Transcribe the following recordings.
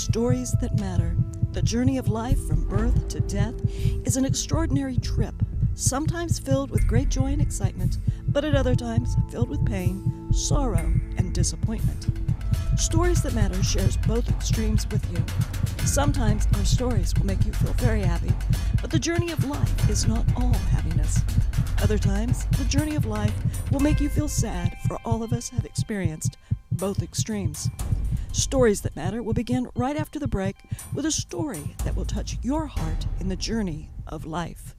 Stories that matter. The journey of life from birth to death is an extraordinary trip, sometimes filled with great joy and excitement, but at other times filled with pain, sorrow, and disappointment. Stories That Matter shares both extremes with you. Sometimes our stories will make you feel very happy, but the journey of life is not all happiness. Other times, the journey of life will make you feel sad, for all of us have experienced both extremes. Stories That Matter will begin right after the break with a story that will touch your heart in the journey of life.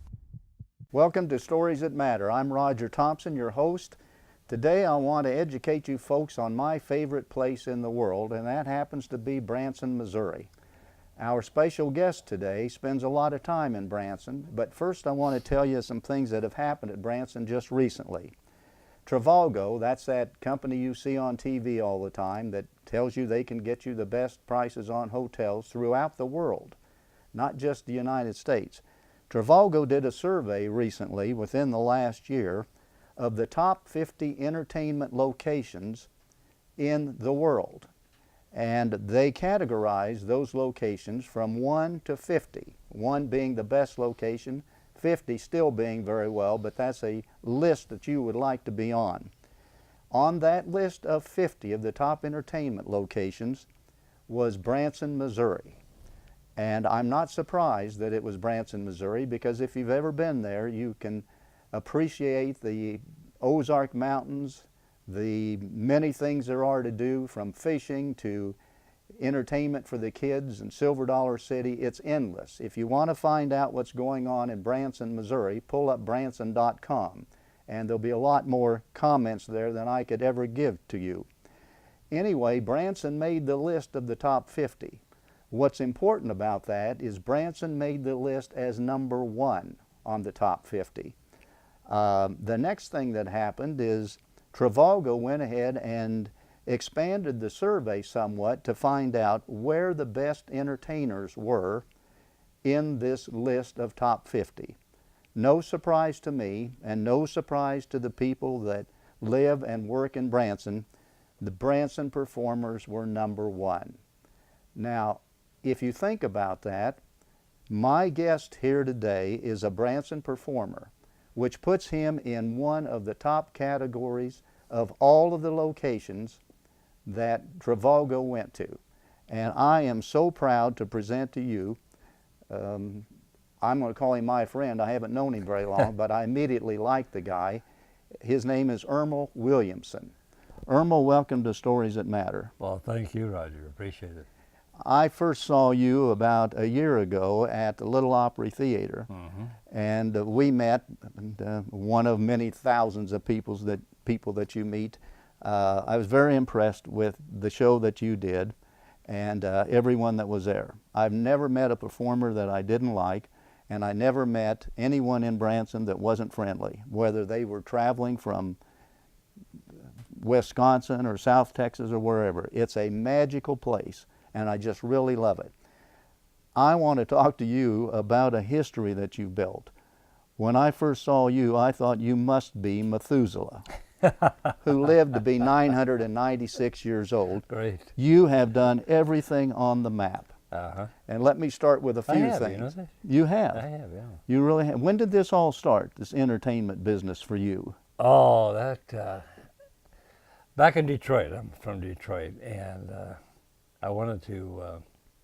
Welcome to Stories That Matter. I'm Roger Thompson, your host. Today I want to educate you folks on my favorite place in the world, and that happens to be Branson, Missouri. Our special guest today spends a lot of time in Branson, but first I want to tell you some things that have happened at Branson just recently. Trivago, that's that company you see on TV all the time that tells you they can get you the best prices on hotels throughout the world, not just the United States. Trivago did a survey recently, within the last year, of the top 50 entertainment locations in the world. And they categorized those locations from 1 to 50, 1 being the best location, 50 still being very well, but that's a list that you would like to be on. On that list of 50 of the top entertainment locations was Branson, Missouri. And I'm not surprised that it was Branson, Missouri, because if you've ever been there, you can appreciate the Ozark Mountains, the many things there are to do, from fishing to entertainment for the kids and Silver Dollar City. It's endless. If you want to find out what's going on in Branson, Missouri, pull up branson.com, and there'll be a lot more comments there than I could ever give to you. Anyway, Branson made the list of the top 50. What's important about that is Branson made the list as number 1 on the top 50. The next thing that happened is Trivago went ahead and expanded the survey somewhat to find out where the best entertainers were in this list of top 50. No surprise to me, and no surprise to the people that live and work in Branson, the Branson performers were number 1. Now, if you think about that, my guest here today is a Branson performer, which puts him in one of the top categories of all of the locations that Trivago went to. And I am so proud to present to you, I'm going to call him my friend. I haven't known him very long, but I immediately liked the guy. His name is Ermal Williamson. Ermal, welcome to Stories That Matter. Well, thank you, Roger. Appreciate it. I first saw you about a year ago at the Little Opry Theater, and we met, one of many thousands of people that you meet. I was very impressed with the show that you did and everyone that was there. I've never met a performer that I didn't like, and I never met anyone in Branson that wasn't friendly, whether they were traveling from Wisconsin or South Texas or wherever. It's a magical place, and I just really love it. I want to talk to you about a history that you built. When I first saw you, I thought you must be Methuselah, who lived to be 996 years old. Great. You have done everything on the map. And let me start with a few things. You know that? You have. I have, yeah. You really have. When did this all start, this entertainment business for you? Oh, that, back in Detroit. I'm from Detroit, and I wanted to,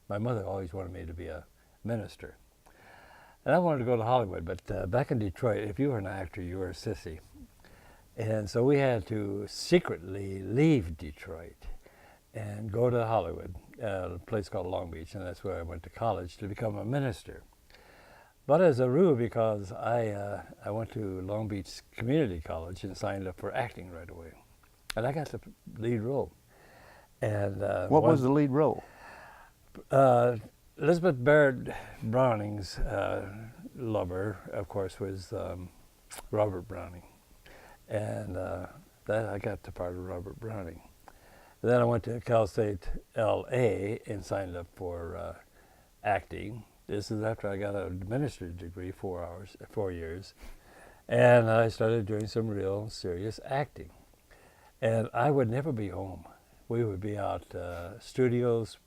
my mother always wanted me to be a minister. And I wanted to go to Hollywood, but back in Detroit, if you were an actor, you were a sissy. And so we had to secretly leave Detroit and go to Hollywood, a place called Long Beach, and that's where I went to college to become a minister. But as a rule, because I went to Long Beach Community College and signed up for acting right away. And I got the lead role. And what was the lead role? Elizabeth Barrett Browning's lover, of course, was Robert Browning. And that I got the part of Robert Browning. Then I went to Cal State LA and signed up for acting. This is after I got a minister's degree, 4 years. And I started doing some real serious acting. And I would never be home. We would be out studios,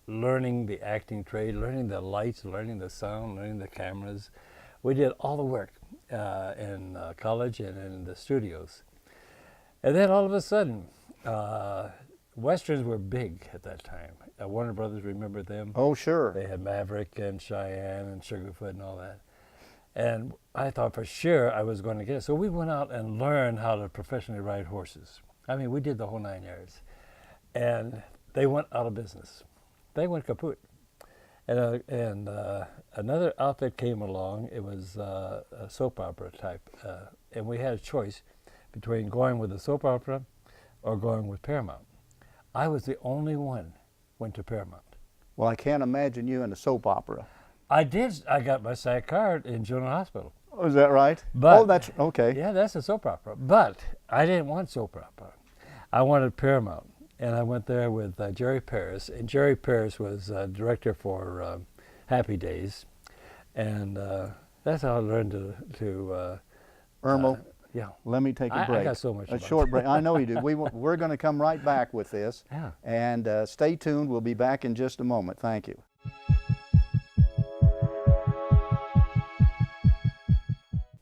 learning the acting trade, learning the lights, learning the sound, learning the cameras. We did all the work in college and in the studios. And then all of a sudden, Westerns were big at that time. Warner Brothers, remember them? Oh, sure. They had Maverick and Cheyenne and Sugarfoot and all that. And I thought for sure I was going to get it. So we went out and learned how to professionally ride horses. I mean, we did the whole 9 yards. And they went out of business. They went kaput. And another outfit came along. It was a soap opera type. And we had a choice between going with the soap opera or going with Paramount. I was the only one went to Paramount. Well, I can't imagine you in a soap opera. I did. I got my SAG card in General Hospital. Oh, is that right? But, oh, that's okay. Yeah, that's a soap opera. But I didn't want soap opera. I wanted Paramount. And I went there with Jerry Paris. And Jerry Paris was director for Happy Days. And that's how I learned to Ermal, yeah. let me take a break. I got so much a about short it. break. I know you do. We're going to come right back with this. Yeah. And stay tuned. We'll be back in just a moment. Thank you.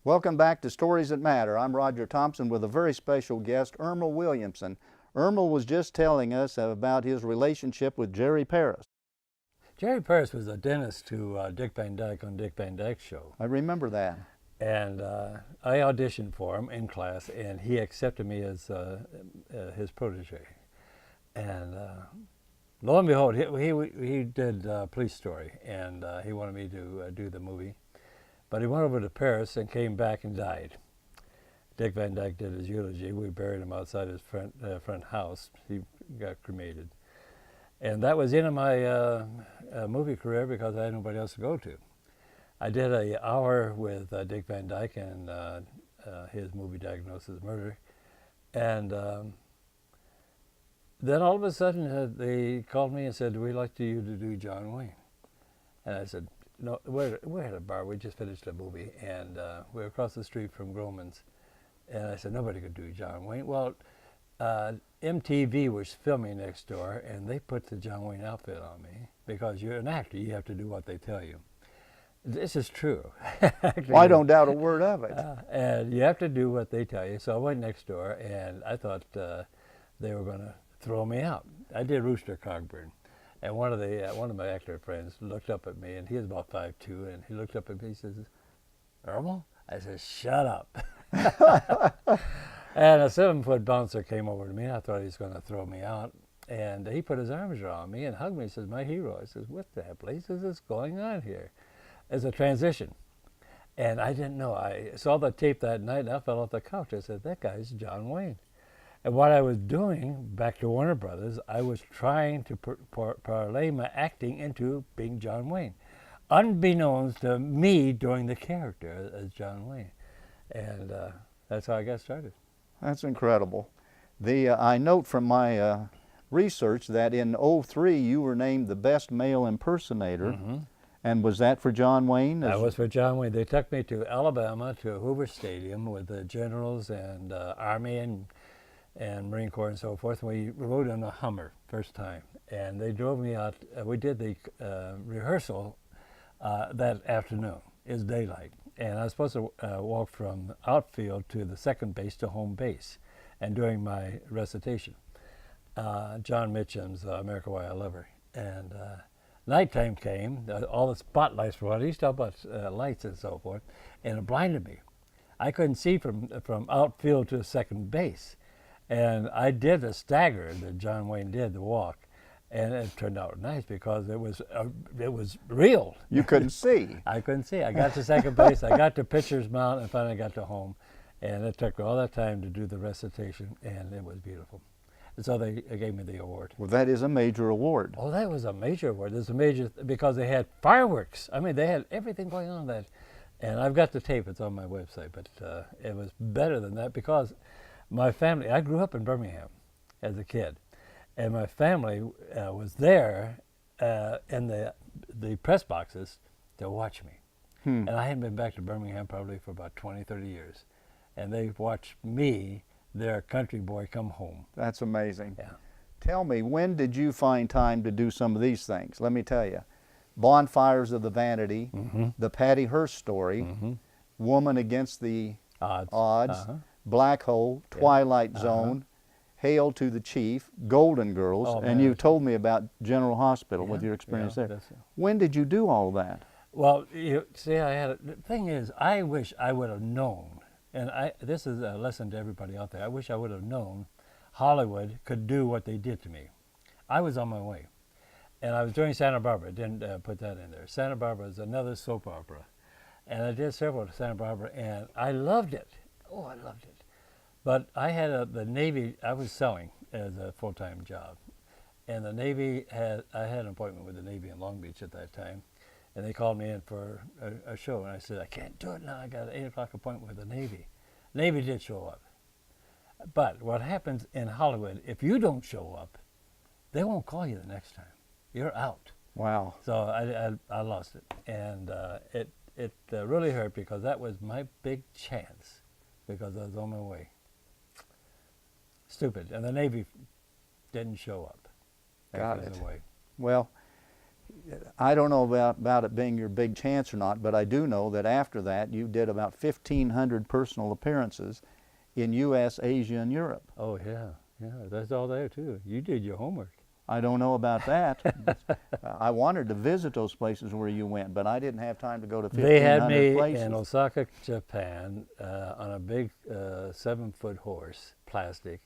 Welcome back to Stories That Matter. I'm Roger Thompson with a very special guest, Ermal Williamson. Ermal was just telling us about his relationship with Jerry Paris. Jerry Paris was a dentist to Dick Van Dyke on Dick Van Dyke's show. I remember that. And I auditioned for him in class, and he accepted me as his protege. And lo and behold, he did Police Story, and he wanted me to do the movie. But he went over to Paris and came back and died. Dick Van Dyke did his eulogy. We buried him outside his front house. He got cremated. And that was the end of my movie career because I had nobody else to go to. I did an hour with Dick Van Dyke and his movie Diagnosis Murder. And then all of a sudden they called me and said, we'd like you to do John Wayne. And I said, no, we're at a bar. We just finished a movie, and we're across the street from Groman's. And I said, nobody could do John Wayne. Well, MTV was filming next door, and they put the John Wayne outfit on me because you're an actor. You have to do what they tell you. This is true. Well, I don't doubt a word of it. And you have to do what they tell you. So I went next door, and I thought they were going to throw me out. I did Rooster Cogburn. And one of my actor friends looked up at me, and he was about 5'2", and he looked up at me and says, Ermal? I said, shut up. And a 7-foot bouncer came over to me, and I thought he was going to throw me out. And he put his arms around me and hugged me. He says, my hero. I says, what the place is this going on here? It's a transition. And I didn't know. I saw the tape that night, and I fell off the couch. I said, that guy's John Wayne. And what I was doing, back to Warner Brothers, I was trying to parlay my acting into being John Wayne, unbeknownst to me doing the character as John Wayne. And that's how I got started. That's incredible. I note from my research that in '03 you were named the best male impersonator. Mm-hmm. And was that for John Wayne? That was for John Wayne. They took me to Alabama, to Hoover Stadium with the generals and Army and Marine Corps and so forth. And we rode in a Hummer first time. And they drove me out. We did the rehearsal that afternoon. It's daylight. And I was supposed to walk from outfield to the second base to home base and doing my recitation. John Mitchum's America Why I Love Her. And nighttime came, all the spotlights were on. He used to talk about lights and so forth, and it blinded me. I couldn't see from outfield to second base. And I did a stagger that John Wayne did, the walk, and it turned out nice because it was real. You couldn't see. I couldn't see. I got to second base, I got to pitcher's mound, and finally got to home. And it took all that time to do the recitation, and it was beautiful. And so they gave me the award. Well, that is a major award. Oh, that was a major award. It was a major, because they had fireworks. I mean, they had everything going on that. And I've got the tape, it's on my website, but it was better than that because my family, I grew up in Birmingham as a kid, and my family was there in the press boxes to watch me. And I hadn't been back to Birmingham probably for about 20, 30 years. And they watched me, their country boy, come home. That's amazing. Yeah. Tell me, when did you find time to do some of these things? Let me tell you. Bonfires of the Vanity, the Patty Hearst story, Woman Against the Odds, Black Hole, Twilight Zone, Hail to the Chief, Golden Girls, and you told me about General Hospital with your experience there. When did you do all that? Well, you see, the thing is, I wish I would have known, and this is a lesson to everybody out there, I wish I would have known Hollywood could do what they did to me. I was on my way, and I was doing Santa Barbara, didn't put that in there. Santa Barbara is another soap opera, and I did several to Santa Barbara, and I loved it. Oh, I loved it. But I had the Navy, I was selling as a full-time job, and the Navy I had an appointment with the Navy in Long Beach at that time, and they called me in for a show, and I said, I can't do it now, I got an 8 o'clock appointment with the Navy. Navy did show up. But what happens in Hollywood, if you don't show up, they won't call you the next time. You're out. Wow. So I lost it, and it really hurt because that was my big chance because I was on my way. Stupid. And the Navy didn't show up. Got it. Well, I don't know about it being your big chance or not, but I do know that after that you did about 1,500 personal appearances in U.S., Asia, and Europe. Oh, yeah. Yeah, that's all there, too. You did your homework. I don't know about that. I wanted to visit those places where you went, but I didn't have time to go to 1,500 places. They had me in Osaka, Japan, on a big 7-foot horse, plastic,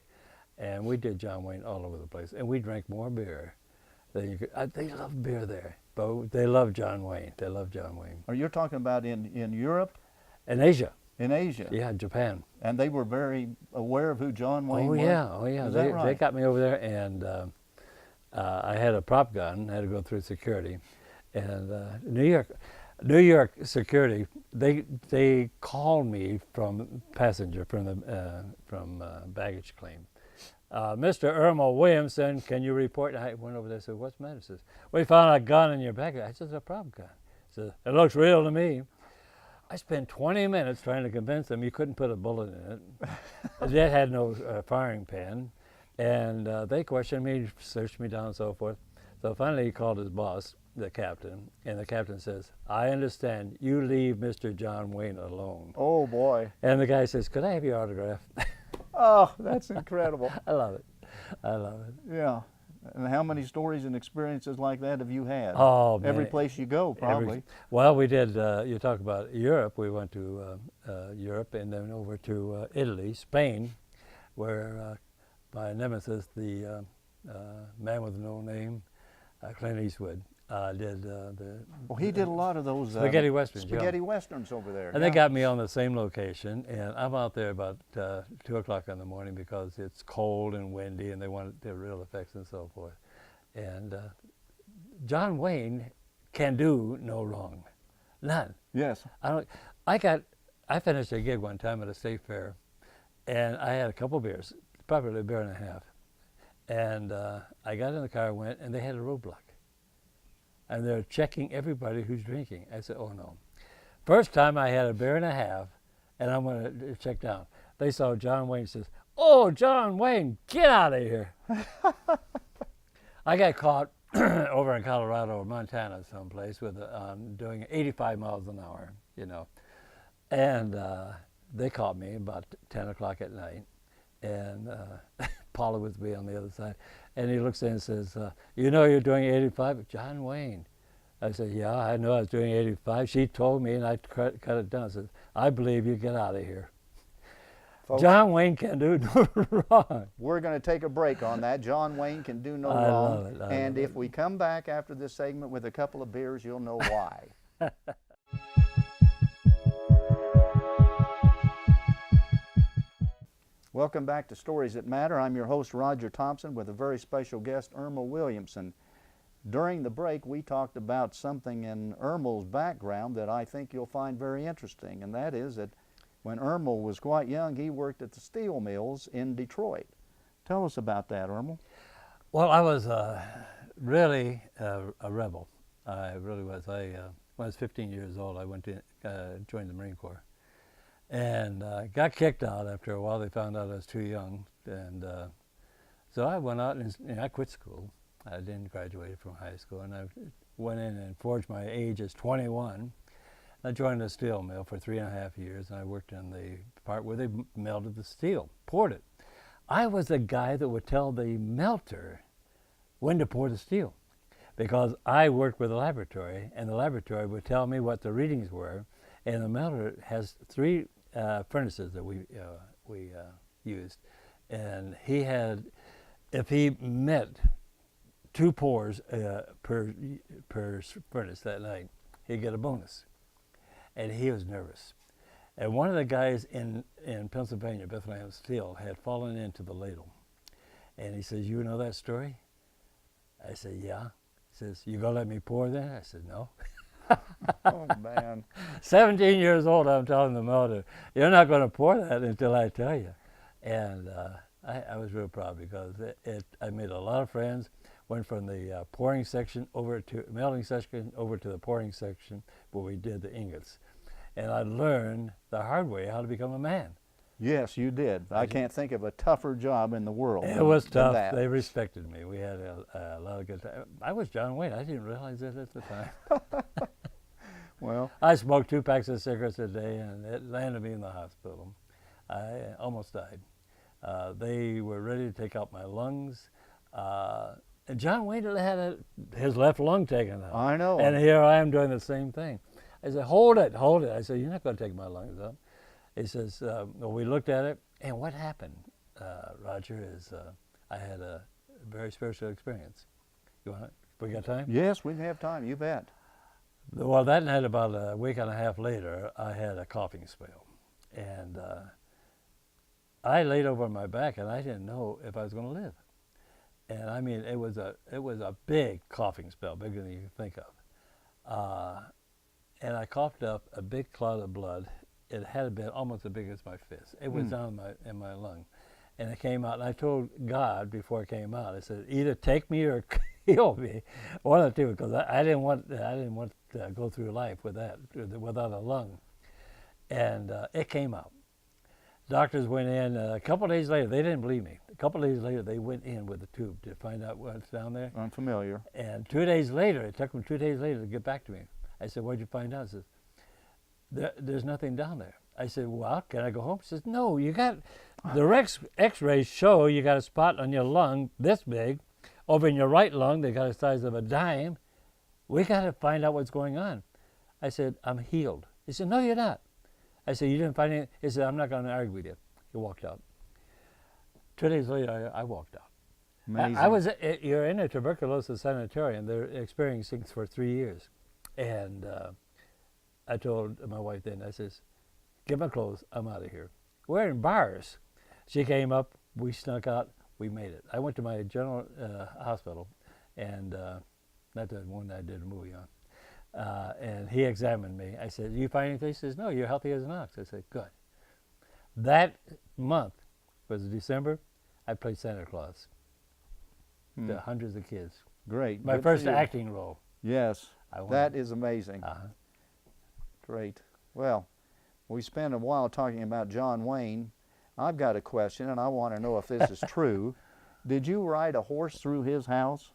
and we did John Wayne all over the place. And we drank more beer than you could. They love beer there, but they love John Wayne. They love John Wayne. Are you talking about in Europe? In Asia. In Asia? Yeah, Japan. And they were very aware of who John Wayne was? Oh, yeah. Is that right? They got me over there, and I had a prop gun. I had to go through security. And New York security, they called me from passenger, from baggage claim. Mr. Ermal Williamson, can you report? And I went over there and said, what's the matter? He says, we found a gun in your baggage. I said, it's a prop gun. He said, it looks real to me. I spent 20 minutes trying to convince them you couldn't put a bullet in it. It had no firing pin. And they questioned me, searched me down and so forth. So finally he called his boss, the captain, and the captain says, I understand, you leave Mr. John Wayne alone. Oh, boy. And the guy says, could I have your autograph? Oh, that's incredible. I love it. I love it. Yeah. And how many stories and experiences like that have you had? Oh, man. Every place you go, probably. Well, we did, you talk about Europe. We went to Europe and then over to Italy, Spain, where my nemesis, the man with no name, Clint Eastwood, did well, he did a lot of those spaghetti westerns. Spaghetti westerns over there. And they got me on the same location, and I'm out there about 2 o'clock in the morning because it's cold and windy, and they wanted their real effects and so forth. And John Wayne can do no wrong, none. Yes. I finished a gig one time at a state fair, and I had a couple beers, probably a beer and a half, and I got in the car, went, and they had a roadblock. And they're checking everybody who's drinking. I said, oh no. First time I had a beer and a half, and I'm going to check down. They saw John Wayne, says, oh, John Wayne, get out of here. I got caught over in Colorado or Montana someplace with doing 85 miles an hour, you know. And they caught me about 10 o'clock at night. And Paula was me on the other side. And he looks in and says, you know you're doing 85? John Wayne. I said, yeah, I know I was doing 85. She told me, and I cut it down. I said, I believe you, get out of here. Folks, John Wayne can do no wrong. We're going to take a break on that. John Wayne can do no wrong. Love it. And if we come back after this segment with a couple of beers, you'll know why. Welcome back to Stories That Matter. I'm your host, Roger Thompson, with a very special guest, Ermal Williamson. During the break, we talked about something in Ermal's background that I think you'll find very interesting, and that is that when Ermal was quite young, he worked at the steel mills in Detroit. Tell us about that, Ermal. Well, I was really a rebel. I really was. When I was 15 years old, I went to join the Marine Corps. And got kicked out after a while. They found out I was too young, and So I went out and I quit school. I didn't graduate from high school, and I went in and forged my age as 21. I joined a steel mill for 3.5 years, and I worked in the part where they melted the steel, poured it. I was the guy that would tell the melter when to pour the steel, because I worked with a laboratory, and the laboratory would tell me what the readings were, and the melter has 3 furnaces that we used, and he had, if he met 2 pours per furnace that night, he'd get a bonus. And he was nervous. And one of the guys in Pennsylvania, Bethlehem Steel, had fallen into the ladle. And he says, "You know that story?" I said, "Yeah." He says, "You gonna let me pour that?" I said, "No." Oh, man. 17 years old, I'm telling the melter, "You're not gonna pour that until I tell you." And I was real proud, because I made a lot of friends. Went from the pouring section over to melting section over to the pouring section where we did the ingots. And I learned the hard way how to become a man. Yes, you did. I can't think of a tougher job in the world. It was than tough. that. They respected me. We had a lot of good time. I was John Wayne. I didn't realize that at the time. Well, I smoked 2 packs of cigarettes a day, and it landed me in the hospital. I almost died. They were ready to take out my lungs. And John Wayne had his left lung taken out. I know. And here I am doing the same thing. I said, hold it. I said, "You're not going to take my lungs out." He says, well, we looked at it, and what happened, Roger, is I had a very spiritual experience. We got time? Yes, we have time. You bet. Well, that night, about a week and a half later, I had a coughing spell. And I laid over on my back, and I didn't know if I was going to live. And I mean, it was a big coughing spell, bigger than you can think of. And I coughed up a big clot of blood. It had been almost as big as my fist. It was down in my lung. And it came out, and I told God before it came out, I said, "Either take me or kill me, one of the two," because I didn't want to go through life with that, without a lung. And it came out. Doctors went in a couple of days later. They didn't believe me. A couple of days later, they went in with a tube to find out what's down there. Unfamiliar. And 2 days later, it took them 2 days later to get back to me. I said, "What'd you find out?" He says, "There's nothing down there." I said, "Well, can I go home?" He says, "No, you got the X-rays show you got a spot on your lung this big. Over in your right lung, they got the size of a dime. We got to find out what's going on." I said, "I'm healed." He said, "No, you're not." I said, "You didn't find anything?" He said, "I'm not going to argue with you." He walked out. 2 days later, I walked out. Amazing. You're in a tuberculosis sanitarium. They're experiencing for 3 years. And I told my wife then, I says, "Get my clothes, I'm out of here." We're in bars. She came up, we snuck out, we made it. I went to my general hospital, and not the one I did a movie on. And he examined me. I said, "You find anything?" He says, "No, you're healthy as an ox." I said, "Good." That month was December. I played Santa Claus to hundreds of kids. Great. My Good first for you. acting role. Yes, I won. that is amazing. Uh-huh. Great. Well, we spent a while talking about John Wayne. I've got a question, and I want to know if this is true. Did you ride a horse through his house?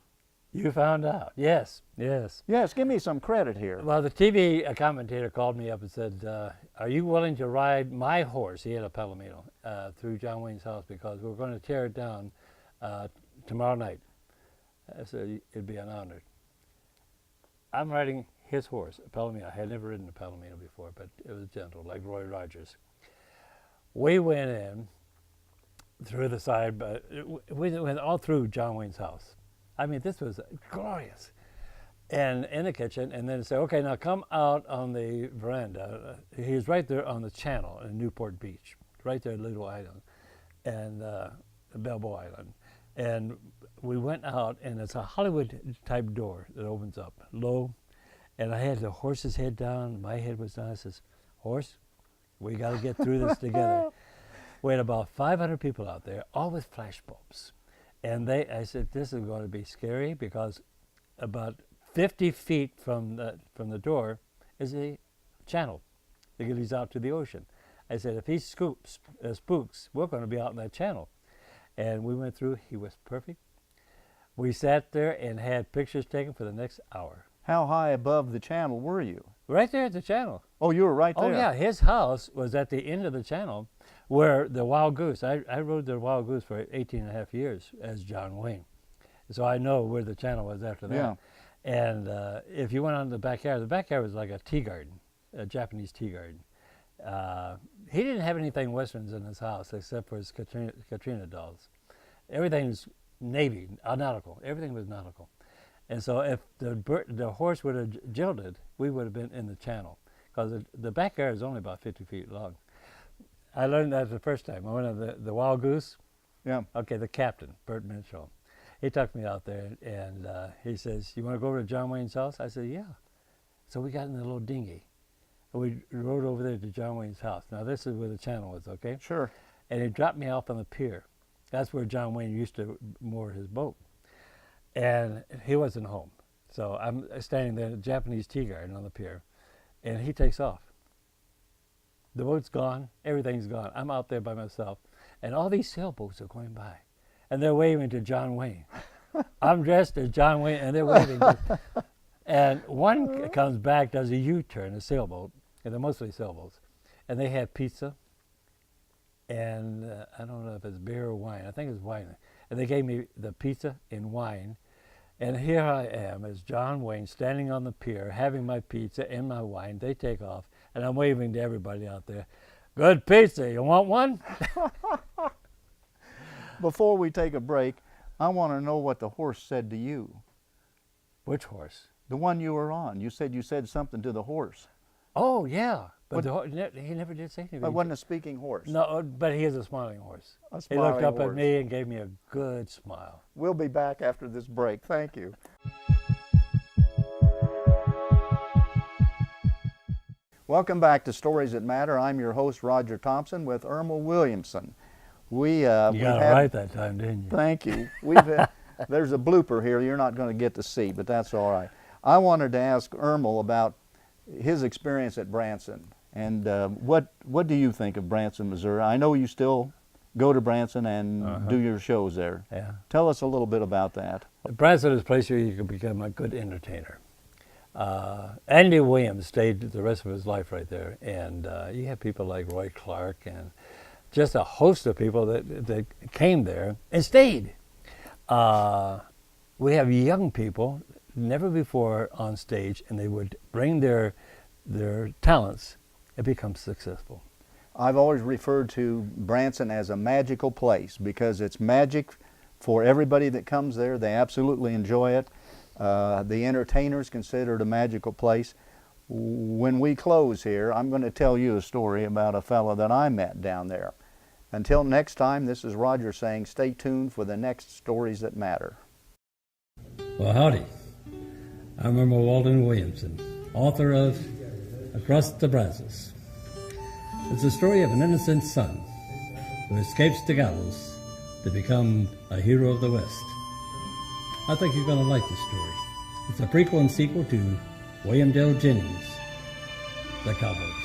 You found out. Yes, yes. Yes, give me some credit here. Well, the TV commentator called me up and said, "Are you willing to ride my horse?" He had a Palomino through John Wayne's house, because we're going to tear it down tomorrow night. I said, "It'd be an honor." I'm riding his horse, a Palomino. I had never ridden a Palomino before, but it was gentle, like Roy Rogers. We went in through the side, but we went all through John Wayne's house. I mean, this was glorious. And in the kitchen, and then say, "Okay, now come out on the veranda." He was right there on the channel in Newport Beach, right there, Little Island, and Balboa Island. And we went out, and it's a Hollywood-type door that opens up, low. And I had the horse's head down, my head was down. I says, "Horse, we got to get through this together." We had about 500 people out there, all with flash bulbs. And I said, "This is going to be scary," because about 50 feet from the door is a channel that leads out to the ocean. I said, "If he spooks, we're going to be out in that channel." And we went through. He was perfect. We sat there and had pictures taken for the next hour. How high above the channel were you? Right there at the channel. Oh, you were right there. Oh, yeah. His house was at the end of the channel where the Wild Goose, I rode the Wild Goose for 18 and a half years as John Wayne. So I know where the channel was after that. Yeah. And if you went on the backyard was like a tea garden, a Japanese tea garden. He didn't have anything Westerns in his house except for his Katrina dolls. Everything's Navy, nautical. Everything was nautical. And so if the horse would have jilted, we would have been in the channel, because the backyard is only about 50 feet long. I learned that the first time. I went on the Wild Goose. Yeah. Okay, the captain, Bert Mitchell. He took me out there, and he says, "You want to go over to John Wayne's house?" I said, "Yeah." So we got in the little dinghy, and we rode over there to John Wayne's house. Now, this is where the channel was, okay? Sure. And he dropped me off on the pier. That's where John Wayne used to moor his boat. And he wasn't home. So I'm standing there in the Japanese tea garden on the pier, and he takes off. The boat's gone, everything's gone. I'm out there by myself, and all these sailboats are going by, and they're waving to John Wayne. I'm dressed as John Wayne, and they're waving. And one comes back, does a U-turn, a sailboat, and they're mostly sailboats, and they have pizza, and I don't know if it's beer or wine. I think it's wine. And they gave me the pizza and wine. And here I am as John Wayne standing on the pier having my pizza and my wine. They take off, and I'm waving to everybody out there. Good pizza, you want one? Before we take a break, I want to know what the horse said to you. Which horse? The one you were on. You said something to the horse. Oh, yeah. But he never did say anything. It wasn't a speaking horse. No, but he is a smiling horse. A He looked smiling up horse. at me and gave me a good smile. We'll be back after this break. Thank you. Welcome back to Stories That Matter. I'm your host, Roger Thompson, with Ermal Williamson. You got it right that time, didn't you? Thank you. There's a blooper here you're not going to get to see, but that's all right. I wanted to ask Ermal about his experience at Branson. And what do you think of Branson, Missouri? I know you still go to Branson and do your shows there. Yeah. Tell us a little bit about that. Branson is a place where you can become a good entertainer. Andy Williams stayed the rest of his life right there, and you have people like Roy Clark and just a host of people that came there and stayed. We have young people, never before on stage, and they would bring their talents and become successful. I've always referred to Branson as a magical place because it's magic for everybody that comes there. They absolutely enjoy it. The entertainers consider it a magical place. When we close here, I'm going to tell you a story about a fellow that I met down there. Until next time, this is Roger saying stay tuned for the next Stories That Matter. Well, howdy. I'm Ermal Williamson, author of Across the Brazos. It's the story of an innocent son who escapes the gallows to become a hero of the West. I think you're going to like this story. It's a prequel and sequel to William Dale Jennings' The Cowboys.